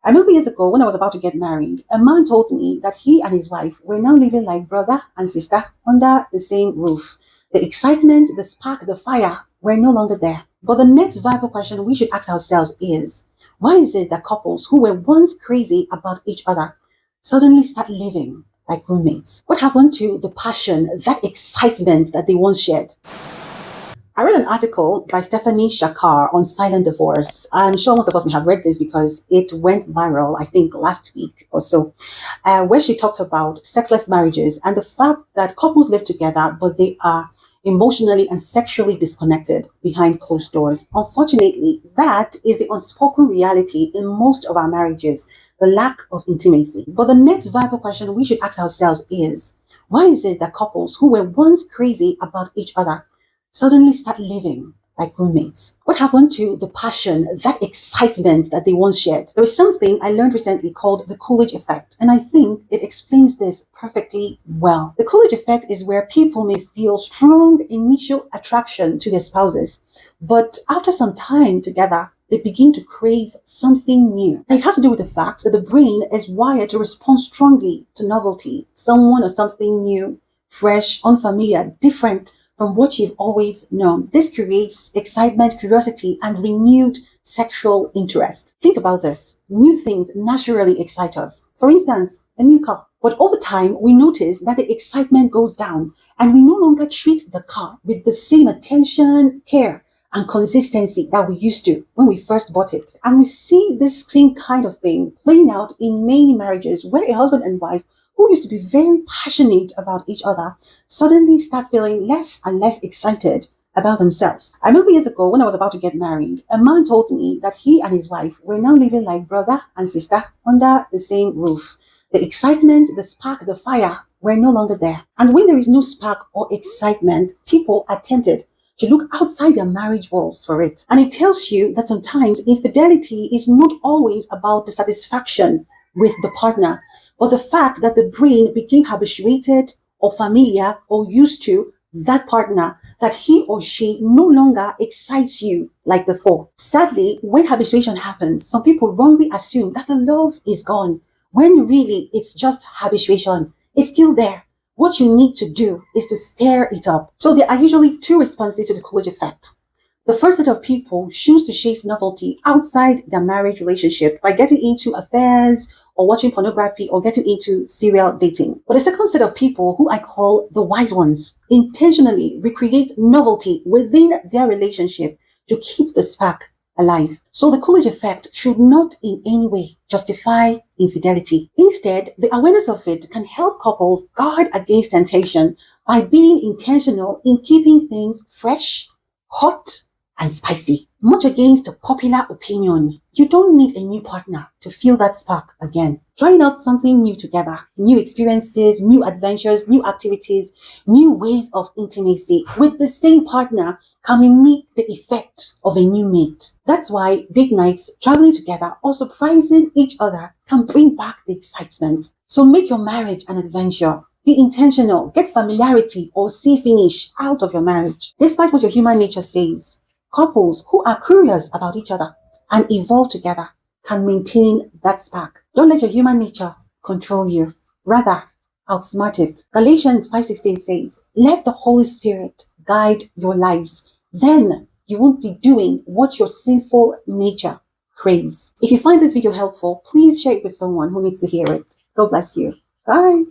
I remember years ago when I was about to get married, a man told me that he and his wife were now living like brother and sister under the same roof. The excitement, the spark, the fire were no longer there. But the next vital question we should ask ourselves is, why is it that couples who were once crazy about each other suddenly start living like roommates? What happened to the passion, that excitement that they once shared? I read an article by Stephanie Shakar on silent divorce. I'm sure most of us may have read this because it went viral, I think, last week or so, where she talked about sexless marriages and the fact that couples live together, but they are emotionally and sexually disconnected behind closed doors. Unfortunately, that is the unspoken reality in most of our marriages, the lack of intimacy. But the next vital question we should ask ourselves is, why is it that couples who were once crazy about each other suddenly start living like roommates? What happened to the passion, that excitement that they once shared? There is something I learned recently called the Coolidge Effect, and I think it explains this perfectly well. The Coolidge Effect is where people may feel strong initial attraction to their spouses, but after some time together, they begin to crave something new. And it has to do with the fact that the brain is wired to respond strongly to novelty, someone or something new, fresh, unfamiliar, different from what you've always known. This creates excitement, curiosity, and renewed sexual interest. Think about this. New things naturally excite us. For instance, a new car. But over time, we notice that the excitement goes down and we no longer treat the car with the same attention, care, and consistency that we used to when we first bought it. And we see this same kind of thing playing out in many marriages where a husband and wife who used to be very passionate about each other suddenly start feeling less and less excited about themselves. I remember years ago when I was about to get married, a man told me that he and his wife were now living like brother and sister under the same roof. The excitement, the spark, the fire were no longer there. And when there is no spark or excitement, people are tempted to look outside their marriage walls for it. And it tells you that sometimes infidelity is not always about dissatisfaction with the partner, but the fact that the brain became habituated or familiar or used to that partner, that he or she no longer excites you like before. Sadly, when habituation happens, some people wrongly assume that the love is gone, when really it's just habituation. It's still there. What you need to do is to stir it up. So there are usually two responses to the Coolidge Effect. The first set of people choose to chase novelty outside their marriage relationship by getting into affairs or watching pornography or getting into serial dating. But the second set of people, who I call the wise ones, intentionally recreate novelty within their relationship to keep the spark alive. So the Coolidge Effect should not in any way justify infidelity. Instead, the awareness of it can help couples guard against temptation by being intentional in keeping things fresh, hot, and spicy. Much against popular opinion, you don't need a new partner to feel that spark again. Trying out something new together, new experiences, new adventures, new activities, new ways of intimacy with the same partner can mimic the effect of a new mate. That's why date nights, traveling together, or surprising each other can bring back the excitement. So make your marriage an adventure. Be intentional. Get familiarity or see finish out of your marriage. Despite what your human nature says, couples who are curious about each other and evolve together can maintain that spark. Don't let your human nature control you. Rather, outsmart it. Galatians 5:16 says, let the Holy Spirit guide your lives. Then you won't be doing what your sinful nature craves. If you find this video helpful, please share it with someone who needs to hear it. God bless you. Bye.